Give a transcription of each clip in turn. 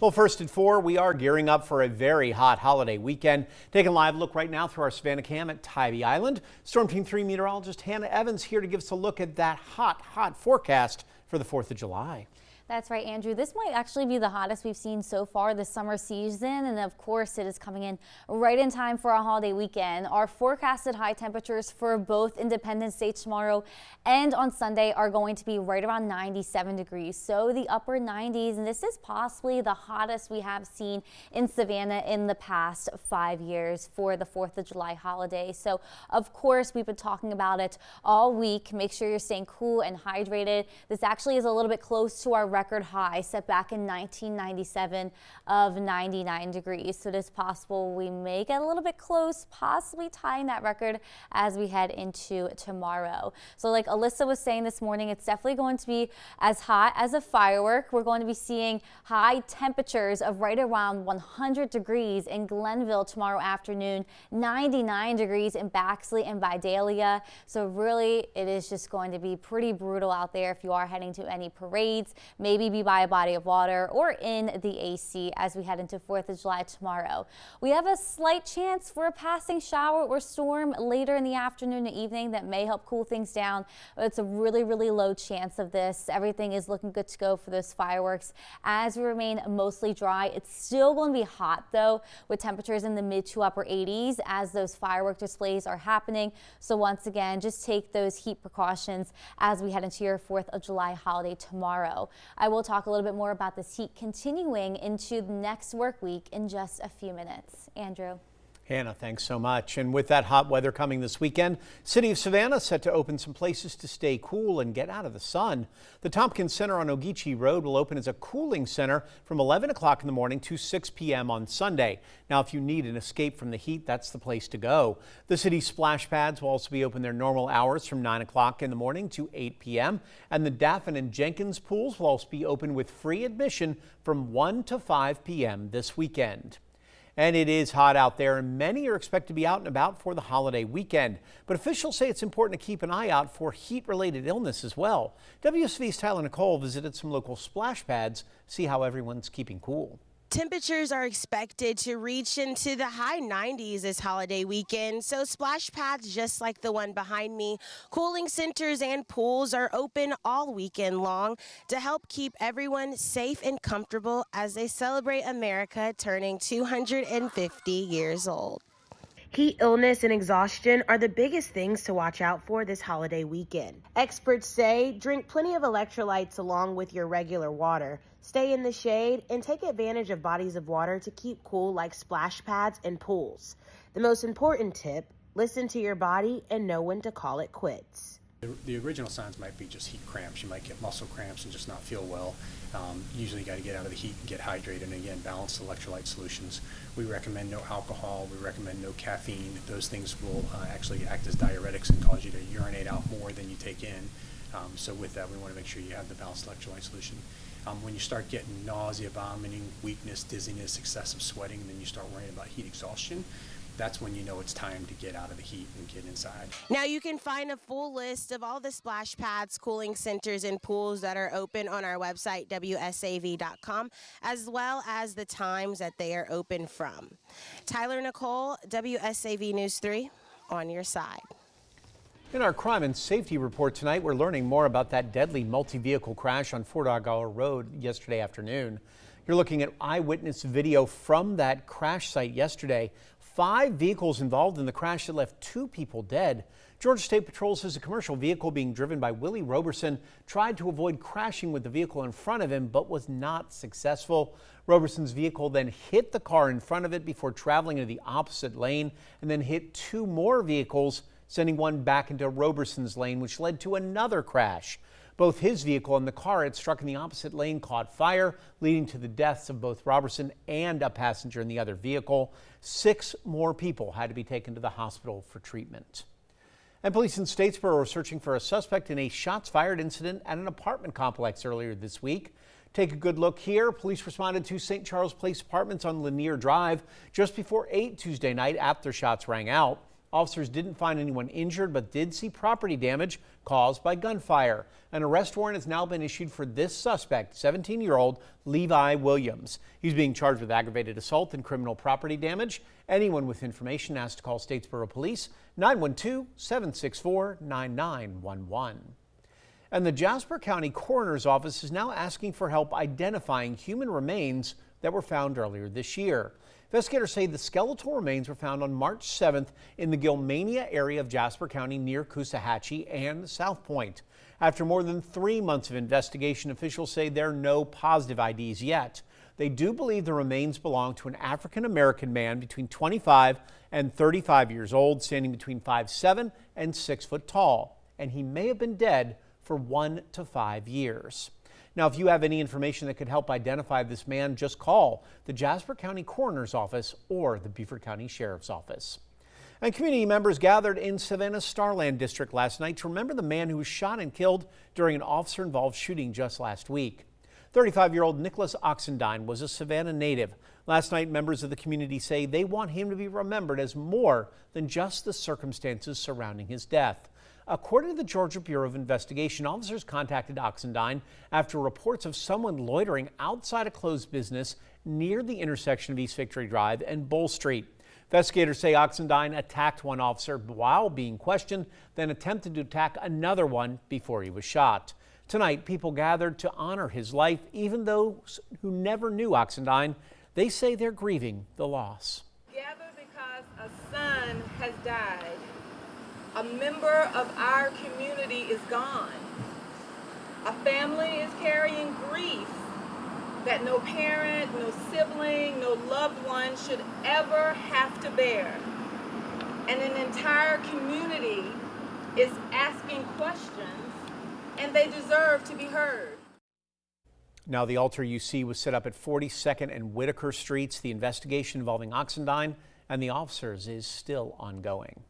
Well, first at 4, we are gearing up for a very hot holiday weekend. Taking a live look right now through our Savannah cam at Tybee Island. Storm Team 3 meteorologist Hannah Evans here to give us a look at that hot forecast for the 4th of July. That's right, Andrew. This might actually be the hottest we've seen so far this summer season. And of course, it is coming in right in time for our holiday weekend. Our forecasted high temperatures for both Independence Day tomorrow and on Sunday are going to be right around 97 degrees. So the upper 90s. And this is possibly the hottest we have seen in Savannah in the past 5 years for the 4th of July holiday. So of course, we've been talking about it all week. Make sure you're staying cool and hydrated. This actually is a little bit close to our record high set back in 1997 of 99 degrees. So it is possible we may get a little bit close, possibly tying that record as we head into tomorrow. So like Alyssa was saying this morning, it's definitely going to be as hot as a firework. We're going to be seeing high temperatures of right around 100 degrees in Glenville tomorrow afternoon, 99 degrees in Baxley and Vidalia. So really, it is just going to be pretty brutal out there if you are heading to any parades. Maybe be by a body of water or in the AC as we head into 4th of July tomorrow. We have a slight chance for a passing shower or storm later in the afternoon and evening that may help cool things down. It's a really low chance of this. Everything is looking good to go for those fireworks as we remain mostly dry. It's still going to be hot though, with temperatures in the mid to upper 80s as those firework displays are happening. So once again, just take those heat precautions as we head into your 4th of July holiday tomorrow. I will talk a little bit more about this heat continuing into the next work week in just a few minutes. Andrew. Hannah, thanks so much. And with that hot weather coming this weekend, City of Savannah set to open some places to stay cool and get out of the sun. The Tompkins Center on Ogeechee Road will open as a cooling center from 11 o'clock in the morning to 6 p.m. on Sunday. Now, if you need an escape from the heat, that's the place to go. The city's splash pads will also be open their normal hours from 9 o'clock in the morning to 8 p.m. And the Daffin and Jenkins pools will also be open with free admission from 1 to 5 p.m. this weekend. And it is hot out there, and many are expected to be out and about for the holiday weekend. But officials say it's important to keep an eye out for heat-related illness as well. WSV's Tyler Nicole visited some local splash pads, see how everyone's keeping cool. Temperatures are expected to reach into the high 90s this holiday weekend, so splash pads just like the one behind me, cooling centers and pools are open all weekend long to help keep everyone safe and comfortable as they celebrate America turning 250 years old. Heat illness and exhaustion are the biggest things to watch out for this holiday weekend. Experts say drink plenty of electrolytes along with your regular water. Stay in the shade and take advantage of bodies of water to keep cool like splash pads and pools. The most important tip, listen to your body and know when to call it quits. The original signs might be just heat cramps. You might get muscle cramps and just not feel well. Usually you got to get out of the heat and get hydrated, and again, balanced electrolyte solutions. We recommend no alcohol. We recommend no caffeine. Those things will actually act as diuretics and cause you to urinate out more than you take in. So with that, we want to make sure you have the balanced electrolyte solution. When you start getting nausea, vomiting, weakness, dizziness, excessive sweating, and then you start worrying about heat exhaustion, that's when you know it's time to get out of the heat and get inside. Now you can find a full list of all the splash pads, cooling centers, and pools that are open on our website, WSAV.com, as well as the times that they are open from. Tyler Nicole, WSAV News 3, on your side. In our crime and safety report tonight, we're learning more about that deadly multi-vehicle crash on Fort Ogawa Road yesterday afternoon. You're looking at eyewitness video from that crash site yesterday. 5 vehicles involved in the crash that left 2 people dead. Georgia State Patrol says a commercial vehicle being driven by Willie Roberson tried to avoid crashing with the vehicle in front of him, but was not successful. Roberson's vehicle then hit the car in front of it before traveling into the opposite lane and then hit 2 more vehicles, sending one back into Roberson's lane, which led to another crash. Both his vehicle and the car it struck in the opposite lane caught fire, leading to the deaths of both Roberson and a passenger in the other vehicle. 6 more people had to be taken to the hospital for treatment. And police in Statesboro are searching for a suspect in a shots fired incident at an apartment complex earlier this week. Take a good look here. Police responded to St. Charles Place Apartments on Lanier Drive just before 8 Tuesday night after shots rang out. Officers didn't find anyone injured, but did see property damage caused by gunfire. An arrest warrant has now been issued for this suspect, 17-year-old Levi Williams. He's being charged with aggravated assault and criminal property damage. Anyone with information asked to call Statesboro Police 912-764-9911. And the Jasper County Coroner's Office is now asking for help identifying human remains that were found earlier this year. Investigators say the skeletal remains were found on March 7th in the Gilmania area of Jasper County near Coosawhatchee and South Point. After more than 3 months of investigation, officials say there are no positive IDs yet. They do believe the remains belong to an African-American man between 25 and 35 years old, standing between 5'7" and 6 foot tall, and he may have been dead for 1 to 5 years. Now, if you have any information that could help identify this man, just call the Jasper County Coroner's Office or the Beaufort County Sheriff's Office. And community members gathered in Savannah's Starland District last night to remember the man who was shot and killed during an officer-involved shooting just last week. 35-year-old Nicholas Oxendine was a Savannah native. Last night, members of the community say they want him to be remembered as more than just the circumstances surrounding his death. According to the Georgia Bureau of Investigation, officers contacted Oxendine after reports of someone loitering outside a closed business near the intersection of East Victory Drive and Bull Street. Investigators say Oxendine attacked one officer while being questioned, then attempted to attack another one before he was shot. Tonight, people gathered to honor his life, even those who never knew Oxendine. They say they're grieving the loss. Gather because a son has died. A member of our community is gone. A family is carrying grief that no parent, no sibling, no loved one should ever have to bear. And an entire community is asking questions, and they deserve to be heard. Now, the altar you see was set up at 42nd and Whitaker Streets. The investigation involving Oxendine and the officers is still ongoing.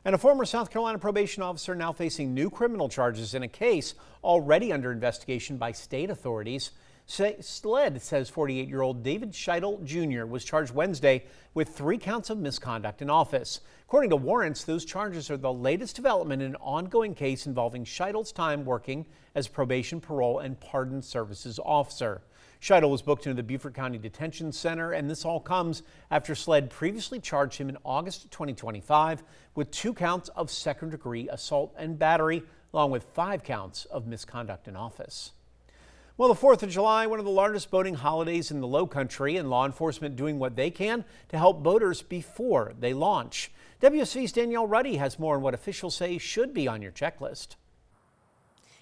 And a former South Carolina probation officer now facing new criminal charges in a case already under investigation by state authorities. SLED says 48-year-old David Scheidel Jr. was charged Wednesday with 3 counts of misconduct in office. According to warrants, those charges are the latest development in an ongoing case involving Scheidel's time working as probation, parole, and pardon services officer. Scheidel was booked into the Beaufort County Detention Center, and this all comes after SLED previously charged him in August 2025 with 2 counts of second-degree assault and battery, along with 5 counts of misconduct in office. Well, the 4th of July, one of the largest boating holidays in the Lowcountry, and law enforcement doing what they can to help boaters before they launch. WSV's Danielle Ruddy has more on what officials say should be on your checklist.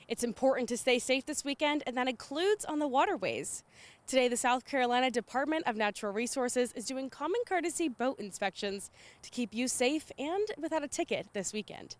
It's important to stay safe this weekend, and that includes on the waterways. Today, the South Carolina Department of Natural Resources is doing common courtesy boat inspections to keep you safe and without a ticket this weekend.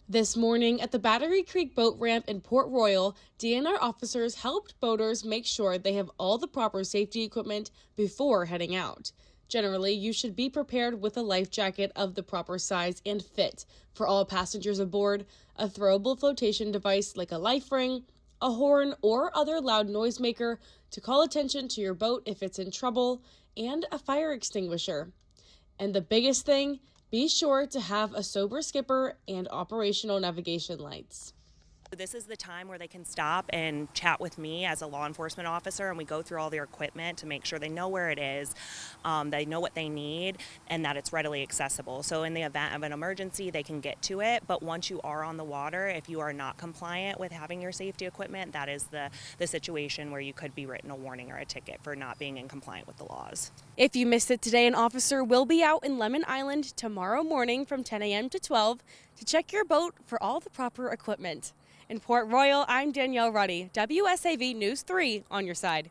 This morning at the Battery Creek Boat Ramp in Port Royal, DNR officers helped boaters make sure they have all the proper safety equipment before heading out. Generally, you should be prepared with a life jacket of the proper size and fit for all passengers aboard, a throwable flotation device like a life ring, a horn or other loud noisemaker to call attention to your boat if it's in trouble, and a fire extinguisher. And the biggest thing, be sure to have a sober skipper and operational navigation lights. This is the time where they can stop and chat with me as a law enforcement officer, and we go through all their equipment to make sure they know where it is, they know what they need, and that it's readily accessible. So in the event of an emergency, they can get to it, but once you are on the water, if you are not compliant with having your safety equipment, that is the situation where you could be written a warning or a ticket for not being in compliant with the laws. If you missed it today, an officer will be out in Lemon Island tomorrow morning from 10 a.m. to 12 to check your boat for all the proper equipment. In Port Royal, I'm Danielle Ruddy, WSAV News 3 on your side.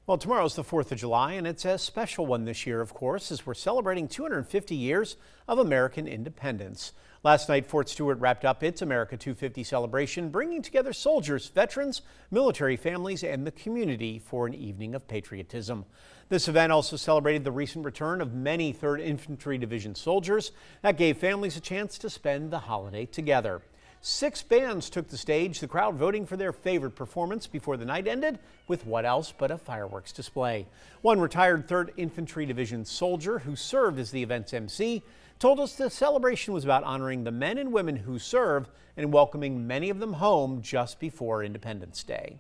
Well, tomorrow's the 4th of July, and it's a special one this year, of course, as we're celebrating 250 years of American independence. Last night, Fort Stewart wrapped up its America 250 celebration, bringing together soldiers, veterans, military families, and the community for an evening of patriotism. This event also celebrated the recent return of many 3rd Infantry Division soldiers. That gave families a chance to spend the holiday together. 6 bands took the stage, the crowd voting for their favorite performance before the night ended with what else but a fireworks display. One retired 3rd Infantry Division soldier who served as the event's MC told us the celebration was about honoring the men and women who serve and welcoming many of them home just before Independence Day.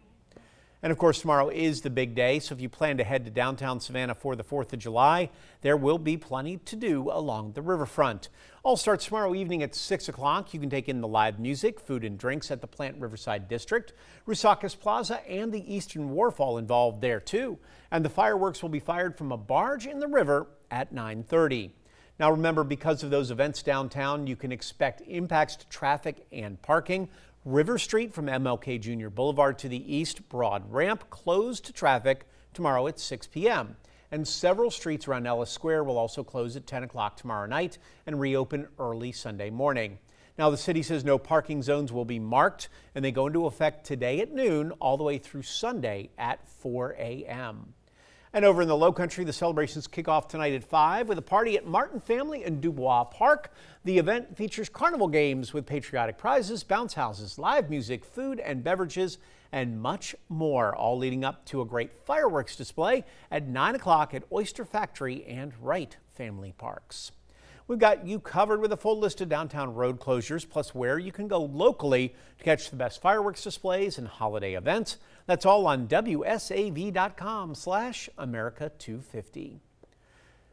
And of course, tomorrow is the big day, so if you plan to head to downtown Savannah for the 4th of July, there will be plenty to do along the riverfront. All starts tomorrow evening at 6 o'clock. You can take in the live music, food and drinks at the Plant Riverside District. Rusakis Plaza and the Eastern Wharf all involved there too. And the fireworks will be fired from a barge in the river at 9:30. Now remember, because of those events downtown, you can expect impacts to traffic and parking. River Street from MLK Jr. Boulevard to the East Broad Ramp closed to traffic tomorrow at 6 p.m. And several streets around Ellis Square will also close at 10 o'clock tomorrow night and reopen early Sunday morning. Now the city says no parking zones will be marked, and they go into effect today at noon all the way through Sunday at 4 a.m. And over in the Lowcountry, the celebrations kick off tonight at 5 with a party at Martin Family in Dubois Park. The event features carnival games with patriotic prizes, bounce houses, live music, food and beverages, and much more, all leading up to a great fireworks display at 9 o'clock at Oyster Factory and Wright Family Parks. We've got you covered with a full list of downtown road closures, plus where you can go locally to catch the best fireworks displays and holiday events. That's all on WSAV.com/America250.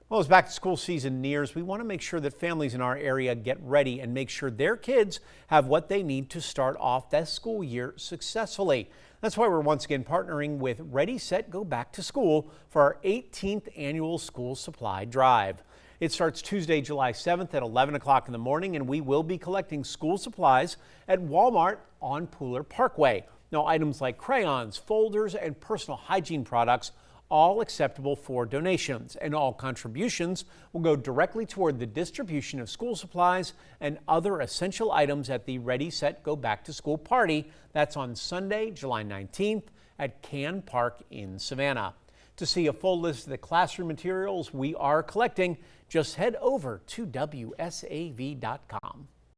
Well, as back to school season nears, we want to make sure that families in our area get ready and make sure their kids have what they need to start off that school year successfully. That's why we're once again partnering with Ready, Set, Go Back to School for our 18th annual school supply drive. It starts Tuesday, July 7th at 11 o'clock in the morning, and we will be collecting school supplies at Walmart on Pooler Parkway. Now, items like crayons, folders, and personal hygiene products, all acceptable for donations, and all contributions will go directly toward the distribution of school supplies and other essential items at the Ready, Set, Go Back to School party. That's on Sunday, July 19th at Can Park in Savannah. To see a full list of the classroom materials we are collecting, just head over to WSAV.com.